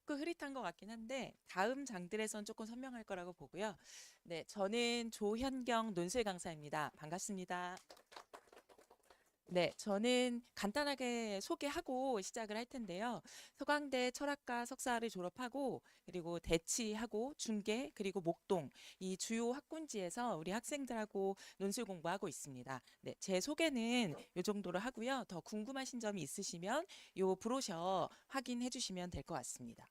조금 흐릿한 것 같긴 한데 다음 장들에선 조금 선명할 거라고 보고요. 네, 저는 조현경 논술 강사입니다. 반갑습니다. 네, 저는 간단하게 소개하고 시작을 할 텐데요. 서강대 철학과 석사를 졸업하고 그리고 대치하고 중계 그리고 목동 이 주요 학군지에서 우리 학생들하고 논술 공부하고 있습니다. 네, 제 소개는 이 정도로 하고요. 더 궁금하신 점이 있으시면 요 브로셔 확인해 주시면 될 것 같습니다.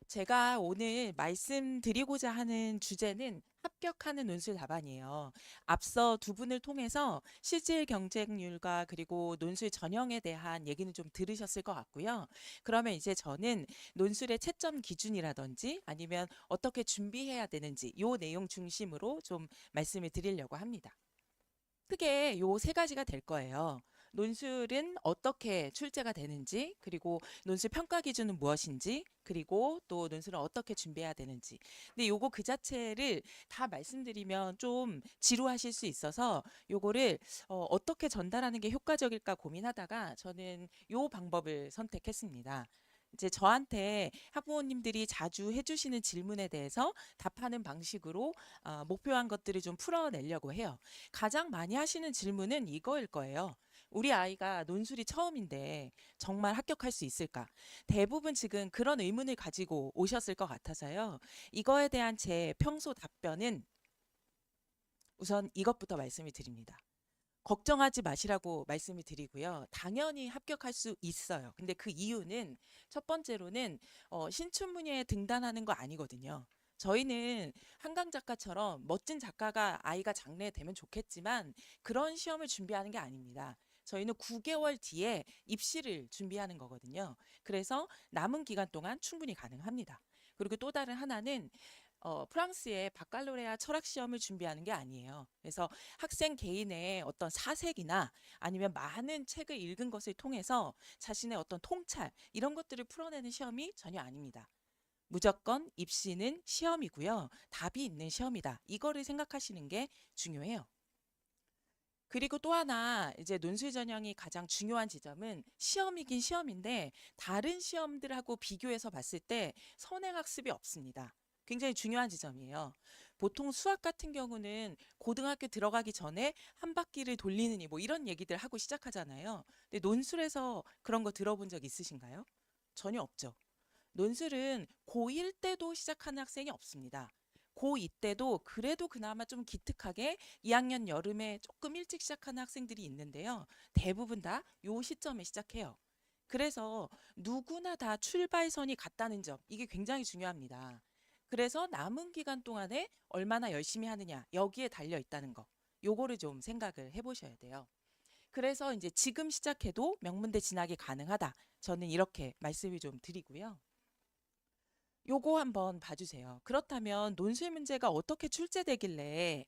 제가 오늘 말씀드리고자 하는 주제는 합격하는 논술 답안이에요. 앞서 두 분을 통해서 실질 경쟁률과 그리고 논술 전형에 대한 얘기는 좀 들으셨을 것 같고요. 그러면 이제 저는 논술의 채점 기준이라든지 아니면 어떻게 준비해야 되는지 요 내용 중심으로 좀 말씀을 드리려고 합니다. 크게 요 세 가지가 될 거예요. 논술은 어떻게 출제가 되는지, 그리고 논술 평가 기준은 무엇인지, 그리고 또 논술은 어떻게 준비해야 되는지. 근데 요거 그 자체를 다 말씀드리면 좀 지루하실 수 있어서 요거를 어떻게 전달하는 게 효과적일까 고민하다가 저는 요 방법을 선택했습니다. 이제 저한테 학부모님들이 자주 해주시는 질문에 대해서 답하는 방식으로 목표한 것들을 좀 풀어내려고 해요. 가장 많이 하시는 질문은 이거일 거예요. 우리 아이가 논술이 처음인데 정말 합격할 수 있을까? 대부분 지금 그런 의문을 가지고 오셨을 것 같아서요. 이거에 대한 제 평소 답변은 우선 이것부터 말씀을 드립니다. 걱정하지 마시라고 말씀을 드리고요. 당연히 합격할 수 있어요. 근데 그 이유는 첫 번째로는 신춘문예에 등단하는 거 아니거든요. 저희는 한강 작가처럼 멋진 작가가 아이가 장래 되면 좋겠지만 그런 시험을 준비하는 게 아닙니다. 저희는 9개월 뒤에 입시를 준비하는 거거든요. 그래서 남은 기간 동안 충분히 가능합니다. 그리고 또 다른 하나는 프랑스의 바칼로레아 철학 시험을 준비하는 게 아니에요. 그래서 학생 개인의 어떤 사색이나 아니면 많은 책을 읽은 것을 통해서 자신의 어떤 통찰 이런 것들을 풀어내는 시험이 전혀 아닙니다. 무조건 입시는 시험이고요. 답이 있는 시험이다. 이거를 생각하시는 게 중요해요. 그리고 또 하나 이제 논술 전형이 가장 중요한 지점은 시험이긴 시험인데 다른 시험들하고 비교해서 봤을 때 선행학습이 없습니다. 굉장히 중요한 지점이에요. 보통 수학 같은 경우는 고등학교 들어가기 전에 한 바퀴를 돌리느니 뭐 이런 얘기들 하고 시작하잖아요. 근데 논술에서 그런 거 들어본 적 있으신가요? 전혀 없죠. 논술은 고1 때도 시작하는 학생이 없습니다. 고2 때도 그래도 그나마 좀 기특하게 2학년 여름에 조금 일찍 시작하는 학생들이 있는데요. 대부분 다 요 시점에 시작해요. 그래서 누구나 다 출발선이 같다는 점, 이게 굉장히 중요합니다. 그래서 남은 기간 동안에 얼마나 열심히 하느냐, 여기에 달려 있다는 거. 요거를 좀 생각을 해보셔야 돼요. 그래서 이제 지금 시작해도 명문대 진학이 가능하다. 저는 이렇게 말씀을 좀 드리고요. 요거 한번 봐주세요. 그렇다면 논술 문제가 어떻게 출제되길래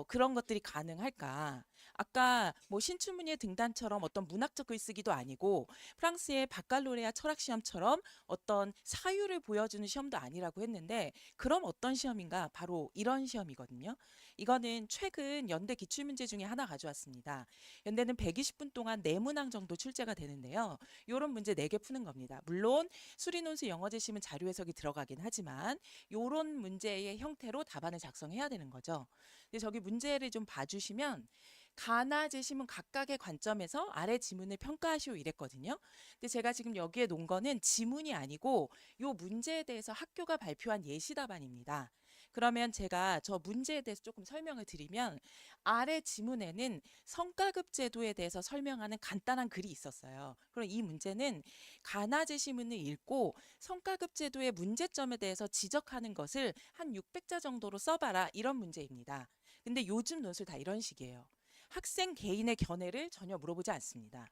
그런 것들이 가능할까? 아까 뭐 신춘문예 등단처럼 어떤 문학적 글쓰기도 아니고 프랑스의 바칼로레아 철학 시험처럼 어떤 사유를 보여주는 시험도 아니라고 했는데 그럼 어떤 시험인가? 바로 이런 시험이거든요. 이거는 최근 연대 기출문제 중에 하나 가져왔습니다. 연대는 120분 동안 네문항 정도 출제가 되는데요. 요런 문제 4개 푸는 겁니다. 물론 수리논술 영어제시문 자료 해석이 들어가긴 하지만 요런 문제의 형태로 답안을 작성해야 되는 거죠. 근데 저기 문제를 좀 봐주시면 가나 제시문 각각의 관점에서 아래 지문을 평가하시오 이랬거든요. 근데 제가 지금 여기에 놓은 거는 지문이 아니고 요 문제에 대해서 학교가 발표한 예시 답안입니다. 그러면 제가 저 문제에 대해서 조금 설명을 드리면 아래 지문에는 성과급 제도에 대해서 설명하는 간단한 글이 있었어요. 그럼 이 문제는 가나 제시문을 읽고 성과급 제도의 문제점에 대해서 지적하는 것을 한 600자 정도로 써봐라 이런 문제입니다. 근데 요즘 논술 다 이런 식이에요. 학생 개인의 견해를 전혀 물어보지 않습니다.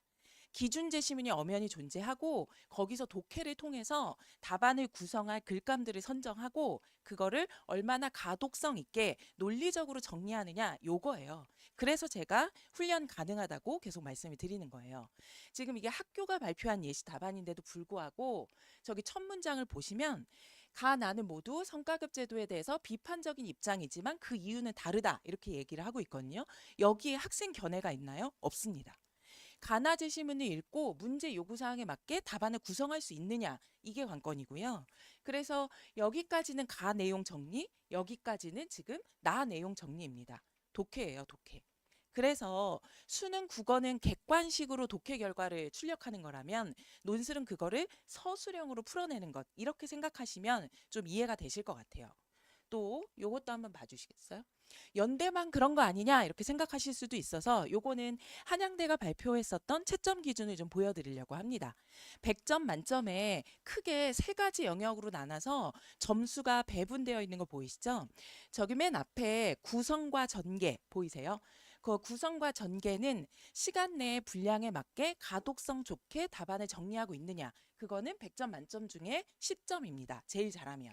기준 제시문이 엄연히 존재하고 거기서 독해를 통해서 답안을 구성할 글감들을 선정하고 그거를 얼마나 가독성 있게 논리적으로 정리하느냐 요거예요. 그래서 제가 훈련 가능하다고 계속 말씀을 드리는 거예요. 지금 이게 학교가 발표한 예시 답안인데도 불구하고 저기 첫 문장을 보시면 가 나는 모두 성과급 제도에 대해서 비판적인 입장이지만 그 이유는 다르다 이렇게 얘기를 하고 있거든요. 여기에 학생 견해가 있나요? 없습니다. 가나 제시문을 읽고 문제 요구사항에 맞게 답안을 구성할 수 있느냐, 이게 관건이고요. 그래서 여기까지는 가 내용 정리, 여기까지는 지금 나 내용 정리입니다. 독해예요, 독해. 그래서 수능 국어는 객관식으로 독해 결과를 출력하는 거라면 논술은 그거를 서술형으로 풀어내는 것, 이렇게 생각하시면 좀 이해가 되실 것 같아요. 또 요것도 한번 봐주시겠어요? 연대만 그런 거 아니냐 이렇게 생각하실 수도 있어서 요거는 한양대가 발표했었던 채점 기준을 좀 보여드리려고 합니다. 100점 만점에 크게 세 가지 영역으로 나눠서 점수가 배분되어 있는 거 보이시죠? 저기 맨 앞에 구성과 전개 보이세요? 그 구성과 전개는 시간 내의 분량에 맞게 가독성 좋게 답안을 정리하고 있느냐, 그거는 100점 만점 중에 10점입니다. 제일 잘하면.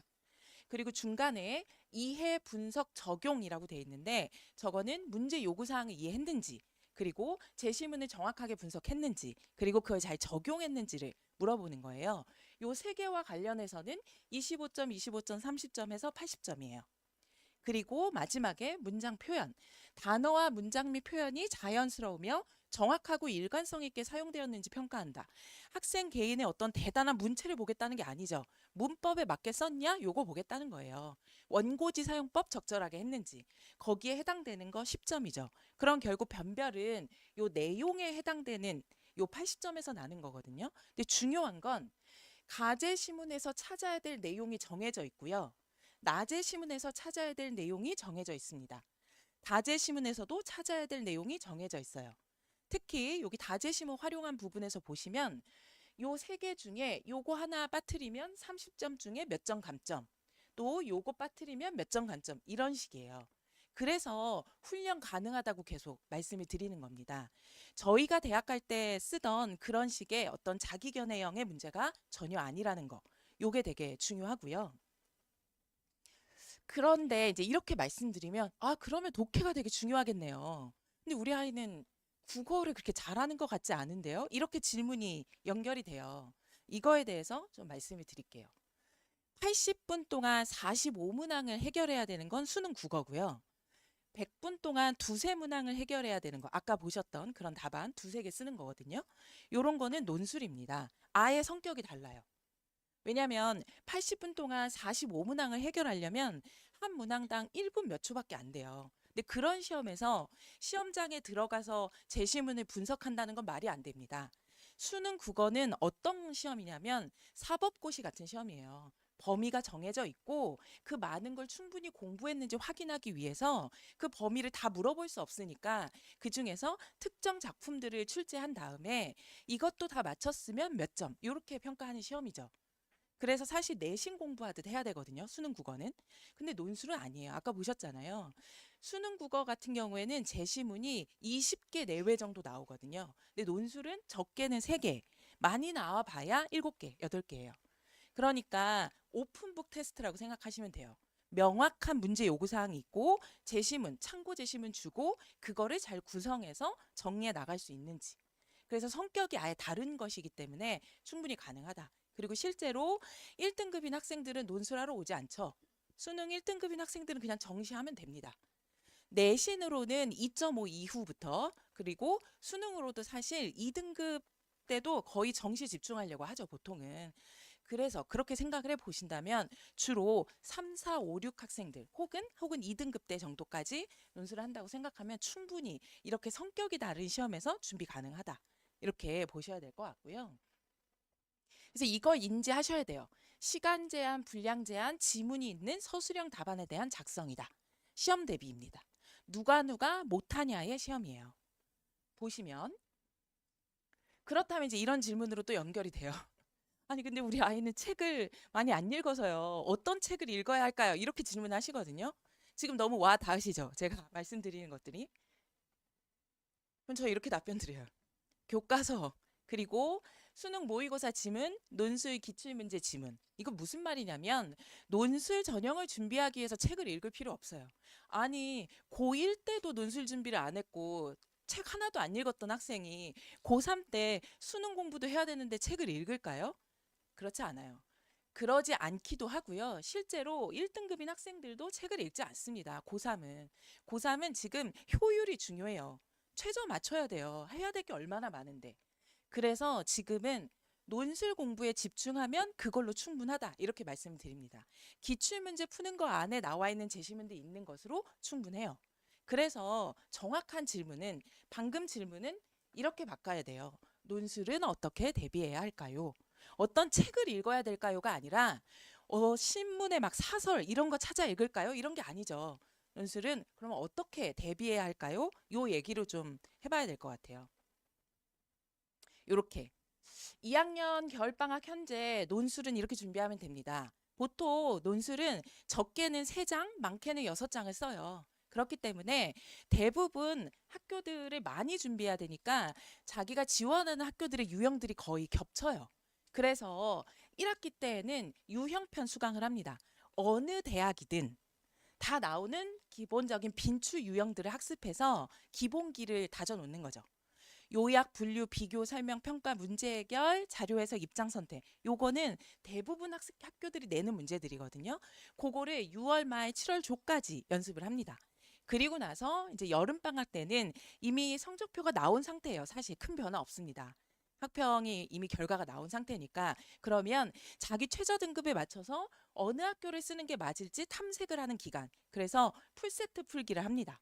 그리고 중간에 이해, 분석, 적용이라고 돼 있는데 저거는 문제 요구사항을 이해했는지, 그리고 제시문을 정확하게 분석했는지, 그리고 그걸 잘 적용했는지를 물어보는 거예요. 요 세 개와 관련해서는 25점, 25점, 30점에서 80점이에요. 그리고 마지막에 문장 표현. 단어와 문장 및 표현이 자연스러우며 정확하고 일관성 있게 사용되었는지 평가한다. 학생 개인의 어떤 대단한 문체를 보겠다는 게 아니죠. 문법에 맞게 썼냐? 요거 보겠다는 거예요. 원고지 사용법 적절하게 했는지. 거기에 해당되는 거 10점이죠. 그럼 결국 변별은 요 내용에 해당되는 요 80점에서 나는 거거든요. 근데 중요한 건 가제 시문에서 찾아야 될 내용이 정해져 있고요. 낮의 시문에서 찾아야 될 내용이 정해져 있습니다. 다제 시문에서도 찾아야 될 내용이 정해져 있어요. 특히 여기 다제 시문 활용한 부분에서 보시면 요 세 개 중에 요거 하나 빠뜨리면 30점 중에 몇 점 감점, 또 요거 빠뜨리면 몇 점 감점, 이런 식이에요. 그래서 훈련 가능하다고 계속 말씀을 드리는 겁니다. 저희가 대학 갈 때 쓰던 그런 식의 어떤 자기견해형의 문제가 전혀 아니라는 거, 요게 되게 중요하고요. 그런데 이제 이렇게 말씀드리면 아, 그러면 독해가 되게 중요하겠네요. 근데 우리 아이는 국어를 그렇게 잘하는 것 같지 않은데요? 이렇게 질문이 연결이 돼요. 이거에 대해서 좀 말씀을 드릴게요. 80분 동안 45문항을 해결해야 되는 건 수능 국어고요. 100분 동안 두세 문항을 해결해야 되는 거, 아까 보셨던 그런 답안 두세 개 쓰는 거거든요. 요런 거는 논술입니다. 아예 성격이 달라요. 왜냐하면 80분 동안 45문항을 해결하려면 한 문항당 1분 몇 초밖에 안 돼요. 근데 그런 시험에서 시험장에 들어가서 제시문을 분석한다는 건 말이 안 됩니다. 수능 국어는 어떤 시험이냐면 사법고시 같은 시험이에요. 범위가 정해져 있고 그 많은 걸 충분히 공부했는지 확인하기 위해서 그 범위를 다 물어볼 수 없으니까 그 중에서 특정 작품들을 출제한 다음에 이것도 다 맞췄으면 몇 점, 이렇게 평가하는 시험이죠. 그래서 사실 내신 공부하듯 해야 되거든요. 수능 국어는. 근데 논술은 아니에요. 아까 보셨잖아요. 수능 국어 같은 경우에는 제시문이 20개 내외 정도 나오거든요. 근데 논술은 적게는 3개, 많이 나와 봐야 7개, 8개예요. 그러니까 오픈북 테스트라고 생각하시면 돼요. 명확한 문제 요구 사항이 있고 제시문, 참고 제시문 주고 그거를 잘 구성해서 정리해 나갈 수 있는지. 그래서 성격이 아예 다른 것이기 때문에 충분히 가능하다. 그리고 실제로 1등급인 학생들은 논술하러 오지 않죠. 수능 1등급인 학생들은 그냥 정시하면 됩니다. 내신으로는 2.5 이후부터, 그리고 수능으로도 사실 2등급 때도 거의 정시 집중하려고 하죠, 보통은. 그래서 그렇게 생각을 해 보신다면 주로 3, 4, 5, 6 학생들 혹은 2등급 때 정도까지 논술을 한다고 생각하면 충분히 이렇게 성격이 다른 시험에서 준비 가능하다. 이렇게 보셔야 될 것 같고요. 그래서 이걸 인지하셔야 돼요. 시간 제한, 분량 제한, 지문이 있는 서술형 답안에 대한 작성이다. 시험 대비입니다. 누가 못하냐의 시험이에요. 보시면 그렇다면 이제 이런 질문으로 또 연결이 돼요. 아니 근데 우리 아이는 책을 많이 안 읽어서요. 어떤 책을 읽어야 할까요? 이렇게 질문하시거든요. 지금 너무 와 닿으시죠? 제가 말씀드리는 것들이. 그럼 저 이렇게 답변 드려요. 교과서, 그리고 수능 모의고사 지문, 논술 기출문제 지문. 이거 무슨 말이냐면 논술 전형을 준비하기 위해서 책을 읽을 필요 없어요. 아니 고1 때도 논술 준비를 안 했고 책 하나도 안 읽었던 학생이 고3 때 수능 공부도 해야 되는데 책을 읽을까요? 그렇지 않아요. 그러지 않기도 하고요. 실제로 1등급인 학생들도 책을 읽지 않습니다. 고3은. 고3은 지금 효율이 중요해요. 최저 맞춰야 돼요. 해야 될 게 얼마나 많은데. 그래서 지금은 논술 공부에 집중하면 그걸로 충분하다. 이렇게 말씀을 드립니다. 기출문제 푸는 거 안에 나와 있는 제시문들 있는 것으로 충분해요. 그래서 정확한 질문은, 방금 질문은 이렇게 바꿔야 돼요. 논술은 어떻게 대비해야 할까요? 어떤 책을 읽어야 될까요가 아니라 신문에 막 사설 이런 거 찾아 읽을까요? 이런 게 아니죠. 논술은 그러면 어떻게 대비해야 할까요? 요 얘기로 좀 해봐야 될 것 같아요. 요렇게 2학년 겨울방학 현재 논술은 이렇게 준비하면 됩니다. 보통 논술은 적게는 3장, 많게는 6장을 써요. 그렇기 때문에 대부분 학교들을 많이 준비해야 되니까 자기가 지원하는 학교들의 유형들이 거의 겹쳐요. 그래서 1학기 때에는 유형편 수강을 합니다. 어느 대학이든 다 나오는 기본적인 빈추 유형들을 학습해서 기본기를 다져놓는 거죠. 요약, 분류, 비교, 설명, 평가, 문제 해결, 자료 해석, 입장 선택. 요거는 대부분 학교들이 내는 문제들이거든요. 그거를 6월 말 7월 초까지 연습을 합니다. 그리고 나서 이제 여름 방학 때는 이미 성적표가 나온 상태예요. 사실 큰 변화 없습니다. 학평이 이미 결과가 나온 상태니까 그러면 자기 최저 등급에 맞춰서 어느 학교를 쓰는 게 맞을지 탐색을 하는 기간. 그래서 풀세트 풀기를 합니다.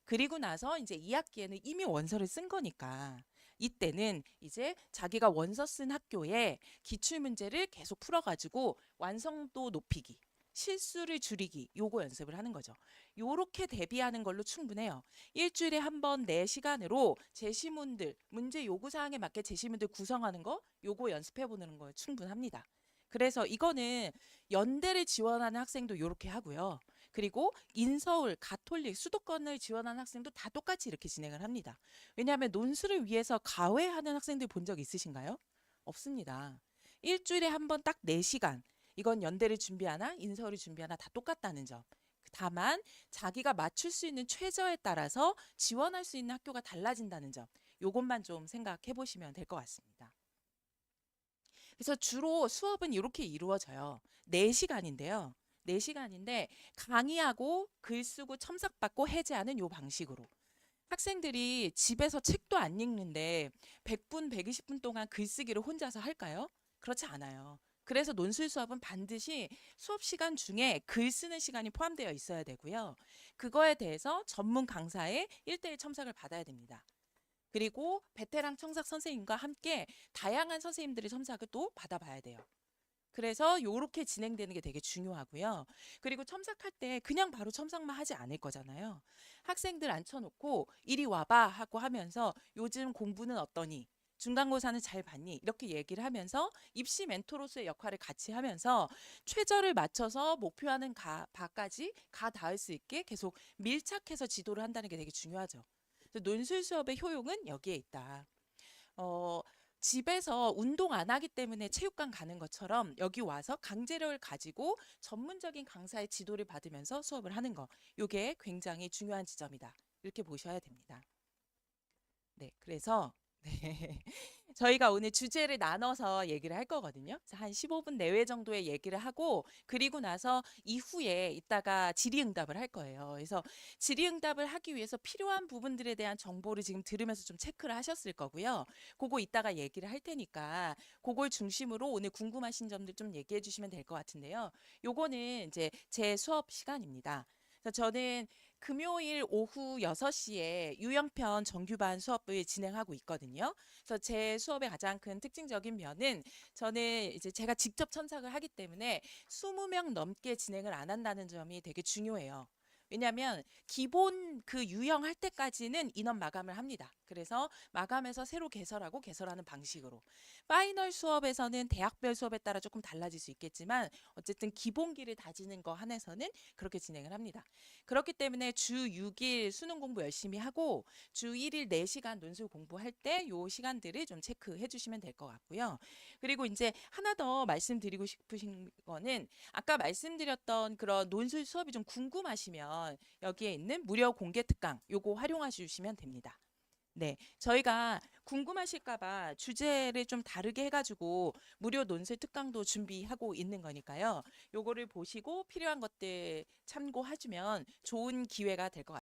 그리고 나서 이제 2학기에는 이미 원서를 쓴 거니까 이때는 이제 자기가 원서 쓴 학교에 기출문제를 계속 풀어가지고 완성도 높이기, 실수를 줄이기, 요거 연습을 하는 거죠. 요렇게 대비하는 걸로 충분해요. 일주일에 한 번 내 시간으로 제시문들, 문제 요구사항에 맞게 제시문들 구성하는 거, 요거 연습해보는 거 충분합니다. 그래서 이거는 연대를 지원하는 학생도 요렇게 하고요. 그리고 인서울, 가톨릭, 수도권을 지원하는 학생도 다 똑같이 이렇게 진행을 합니다. 왜냐하면 논술을 위해서 가외하는 학생들 본 적 있으신가요? 없습니다. 일주일에 한 번 딱 4시간. 이건 연대를 준비하나 인서울을 준비하나 다 똑같다는 점. 다만 자기가 맞출 수 있는 최저에 따라서 지원할 수 있는 학교가 달라진다는 점. 요것만 좀 생각해 보시면 될 것 같습니다. 그래서 주로 수업은 이렇게 이루어져요. 4시간인데요. 4시간인데 강의하고 글 쓰고 첨삭받고 해제하는 요 방식으로. 학생들이 집에서 책도 안 읽는데 100분, 120분 동안 글쓰기를 혼자서 할까요? 그렇지 않아요. 그래서 논술 수업은 반드시 수업 시간 중에 글 쓰는 시간이 포함되어 있어야 되고요. 그거에 대해서 전문 강사의 1대1 첨삭을 받아야 됩니다. 그리고 베테랑 첨삭 선생님과 함께 다양한 선생님들의 첨삭을 또 받아봐야 돼요. 그래서 요렇게 진행되는 게 되게 중요하고요. 그리고 첨삭할 때 그냥 바로 첨삭만 하지 않을 거잖아요. 학생들 앉혀놓고 이리 와봐 하고 하면서 요즘 공부는 어떠니? 중간고사는 잘 봤니? 이렇게 얘기를 하면서 입시 멘토로서의 역할을 같이 하면서 최저를 맞춰서 목표하는 바까지 가 닿을 수 있게 계속 밀착해서 지도를 한다는 게 되게 중요하죠. 논술 수업의 효용은 여기에 있다. 어, 집에서 운동 안 하기 때문에 체육관 가는 것처럼 여기 와서 강제력을 가지고 전문적인 강사의 지도를 받으면서 수업을 하는 거. 이게 굉장히 중요한 지점이다. 이렇게 보셔야 됩니다. 네, 그래서 네. 저희가 오늘 주제를 나눠서 얘기를 할 거거든요. 한 15분 내외 정도의 얘기를 하고 그리고 나서 이후에 이따가 질의응답을 할 거예요. 그래서 질의응답을 하기 위해서 필요한 부분들에 대한 정보를 지금 들으면서 좀 체크를 하셨을 거고요. 그거 이따가 얘기를 할 테니까 그걸 중심으로 오늘 궁금하신 점들 좀 얘기해 주시면 될 것 같은데요. 요거는 이제 제 수업 시간입니다. 그래서 저는 금요일 오후 6시에 유형편 정규반 수업을 진행하고 있거든요. 그래서 제 수업의 가장 큰 특징적인 면은 저는 이제 제가 직접 첨삭을 하기 때문에 20명 넘게 진행을 안 한다는 점이 되게 중요해요. 왜냐하면 기본 그 유형할 때까지는 인원 마감을 합니다. 그래서 마감해서 새로 개설하고 개설하는 방식으로. 파이널 수업에서는 대학별 수업에 따라 조금 달라질 수 있겠지만 어쨌든 기본기를 다지는 거 한해서는 그렇게 진행을 합니다. 그렇기 때문에 주 6일 수능 공부 열심히 하고 주 1일 4시간 논술 공부할 때 요 시간들을 좀 체크해 주시면 될 것 같고요. 그리고 이제 하나 더 말씀드리고 싶으신 거는 아까 말씀드렸던 그런 논술 수업이 좀 궁금하시면 여기에 있는 무료 공개 특강 요거 활용해 주시면 됩니다. 네, 저희가 궁금하실까봐 주제를 좀 다르게 해가지고 무료 논술 특강도 준비하고 있는 거니까요. 요거를 보시고 필요한 것들 참고해주면 좋은 기회가 될 것 같아요.